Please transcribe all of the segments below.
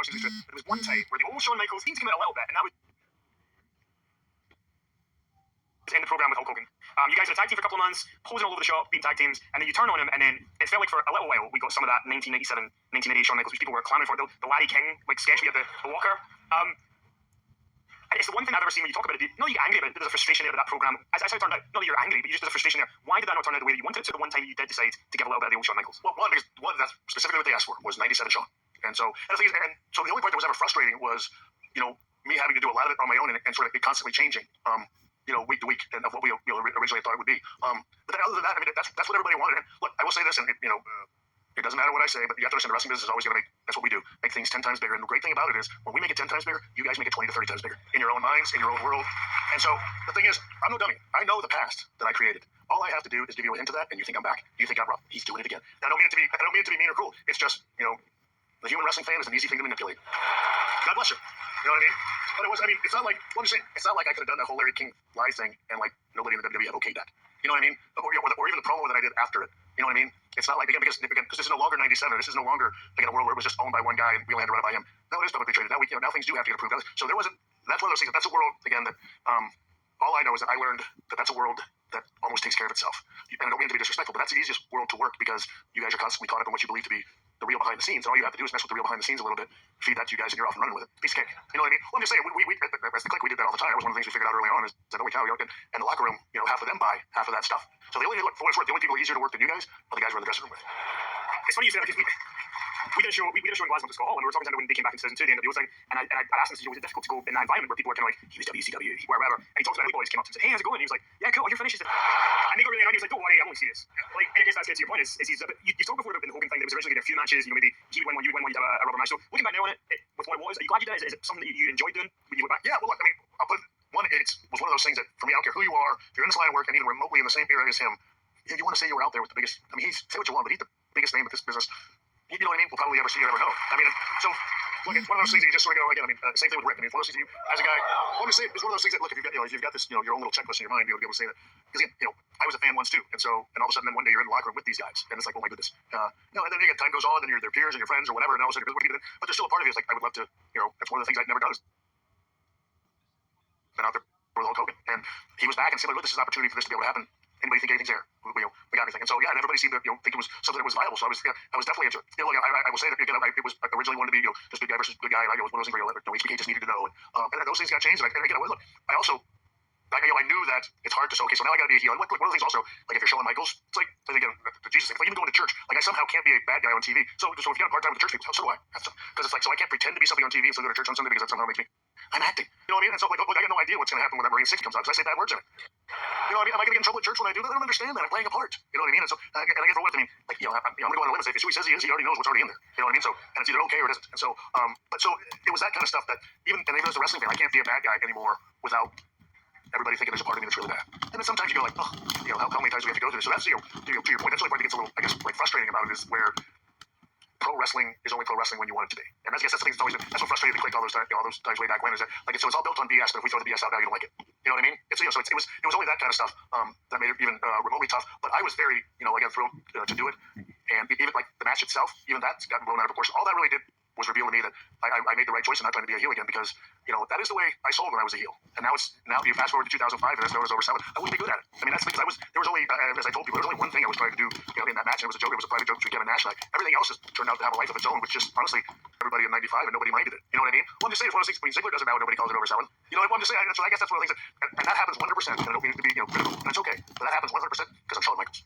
questions into it. But there was one tape where the old Shawn Michaels seemed to come out a little bit, and that was in the program with Hulk Hogan. You guys had a tag team for a couple of months, posing all over the shop, being tag teams, and then you turn on him, and then it felt like for a little while we got some of that 1997, 1988 Shawn Michaels, which people were clamoring for, the Larry King like sketch we had the Walker. It's the one thing I've ever seen when you talk about it. Not that you get angry about it, there's a frustration there with that program. As how it turned out, not that you're angry, but you just there's a frustration there. Why did that not turn out the way that you wanted it to the one time you did decide to give a little bit of the old Shawn Michaels? Well, because that's specifically what they asked for was 97 Shawn. And so the only part that was ever frustrating was, me having to do a lot of it on my own and sort of it constantly changing, week to week and of what we originally thought it would be. But then other than that, I mean, that's what everybody wanted. And look, I will say this, and it doesn't matter what I say, but you have to understand the wrestling business is always going to that's what we do. Make things 10 times bigger. And the great thing about it is when we make it 10 times bigger, you guys make it 20 to 30 times bigger in your own minds, in your own world. And so the thing is, I'm no dummy. I know the past that I created. All I have to do is give you a hint of that, and you think I'm back. You think I'm rough. He's doing it again. And I don't mean it to be mean or cruel. It's just, the human wrestling fan is an easy thing to manipulate. God bless you. You know what I mean? But it's not like, it's not like I could have done that whole Larry King live thing and like nobody in the WWE had okayed that. You know what I mean? Or even the promo that I did after it. You know what I mean? It's not like, again, because this is no longer 97. This is no longer like in a world where it was just owned by one guy and we only had to run it by him. No, it is publicly traded. Now now things do have to get approved. So there wasn't, that's one of those things, that's a world, again, that all I know is that I learned that that's a world that almost takes care of itself. And I don't mean to be disrespectful, but that's the easiest world to work because you guys are constantly caught up in what you believe to be the real behind the scenes. And all you have to do is mess with the real behind the scenes a little bit, feed that to you guys, and you're off and running with it. Piece of cake. You know what I mean? Well, I'm just saying, as the clique, we did that all the time. That was one of the things we figured out early on is that, holy cow, and the locker room, half of them buy half of that stuff. So for what it's worth, the only people easier to work than you guys are the guys we're in the dressing room with. It's funny you say that because we did a show in Glasgow to Scott Hall, and we were talking to them when they came back in 2002, the NWO thing, and I asked him, was it difficult to go in that environment where people were kind of like, he was WCW, whatever, and he talked about the boys, came up to him and said, hey, how's it going? And he was like, yeah, cool, your finish is and they got really annoyed. He was like, don't worry, I'm only serious. Like, and I guess that's good to your point, you've talked before about the Hogan thing, there was originally going to be a few matches, maybe he would win one, you would win one, you'd have a rubber match. So looking back now on it, with what it was, are you glad you did it? Is it something that you enjoyed doing when you look back? Yeah, well, look, I mean, I'll put one, it was one of those things that, for me, I don't care who you are, if you're in this line of work and even remotely in the same area as him, if you want to say you were out there with the biggest, I mean, say what you want, but he's the biggest name in this business. You know what I mean? We'll probably ever see or ever know. I mean, so look, it's one of those things that you just sort of go again. I mean, same thing with Rick. I mean, it's one of those things you, as a guy, I'm just saying, it's one of those things that look, if you've got this, your own little checklist in your mind, you'll be able to say that. Because again, I was a fan once too, and all of a sudden, then one day you're in the locker room with these guys, and it's like, oh my goodness, and then again, time goes on, and you're their peers and your friends or whatever, and all of a sudden, but there's still a part of you that's like, I would love to, that's one of the things I've never done is been out there with Hulk Hogan, and he was back and said, look, this is an opportunity for this to be able to happen. Anybody think anything's there? We got anything. And so, and everybody seemed to think it was something that was viable. So I was definitely into it. Look, I will say that again, it was originally wanted to be just good guy versus good guy. And it was one of those things where HBK just needed to know. And those things got changed. And again, look, I also, I knew that it's hard to say, okay, so now I got to be a heel. And look, one of the things also, like if you're Shawn Michaels, it's like, again, Jesus, like if I even go into church, like I somehow can't be a bad guy on TV. So if you got a part time with the church people, so do I. Because it's like, so I can't pretend to be something on TV and still go to church on Sunday because that somehow makes me, I'm acting. You know what I mean? And so like, look, I got no idea what's going to happen when that Marine 6 comes out because I say bad words in it. You know what I mean? Am I going to get in trouble at church when I do that? I don't understand that. I'm playing a part. You know what I mean? And so, and I get for what I mean. Like, I'm going to go on a limb and say, if he says he is, he already knows what's already in there. You know what I mean? So, and it's either okay or it isn't. And so, but so it was that kind of stuff that even as a wrestling fan, I can't be a bad guy anymore without everybody thinking there's a part of me that's really bad. And then sometimes you go like, oh, how many times do we have to go through this? So that's, to your point, that's the only part that gets a little, I guess, like frustrating about it is where pro wrestling is only pro wrestling when you want it to be. And I guess that's the thing that's always been, that's what frustrated the clique all those times way back when is that, like, so it's all built on BS, but if we throw the BS out now, you don't like it. You know what I mean? It's, so it was only that kind of stuff that made it even remotely tough. But I was very, again, thrilled to do it. And even like the match itself, even that's gotten blown out of proportion. All that really did was reveal to me that I made the right choice in not trying to be a heel again because, that is the way I sold when I was a heel. And now you fast forward to 2005 and it's known as over 7. I wouldn't be good at it. I mean, that's because there was only, as I told people, there was only one thing I was trying to do, in that match, and it was a joke. It was a private joke between Kevin Nash. Like, everything else has turned out to have a life of its own, which just, honestly, everybody in 95 and nobody minded it. You know what I mean? Well, I'm just saying, it's one of those things, when Ziggler does it now and nobody calls it over 7. I'm just saying, so I guess that's one of the things that, and that happens 100%, and I don't mean it to be, critical, and it's okay. But that happens 100% because I'm Shawn Michaels.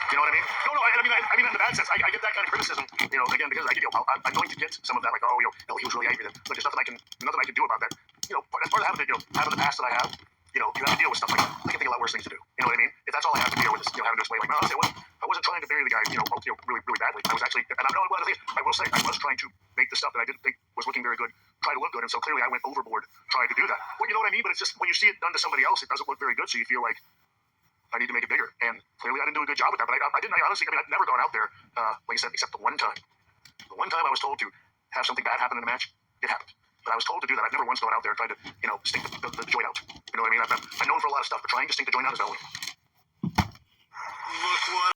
You know what I mean? No, I mean in the bad sense. I get that kind of criticism, again, because I'm going to get some of that, like, he was really angry. Look, there's nothing I can do about that. As part of having the past that I have, you have to deal with stuff like that. I can think of a lot worse things to do. You know what I mean? If that's all I have to deal with is, having to explain, like, no, I wasn't trying to bury the guy, really, really badly. I was actually, and I will say, I was trying to make the stuff that I didn't think was looking very good, try to look good, and so clearly I went overboard trying to do that. Well, you know what I mean? But it's just, when you see it done to somebody else, it doesn't look very good, so you feel like, I need to make it bigger. And clearly I didn't do a good job with that, but I didn't, honestly, I've never gone out there, like I said, except the one time. The one time I was told to have something bad happen in a match, it happened. But I was told to do that. I've never once gone out there and tried to, stick the joint out. You know what I mean? I'm known for a lot of stuff, but trying to stink the joint out is not only. Look what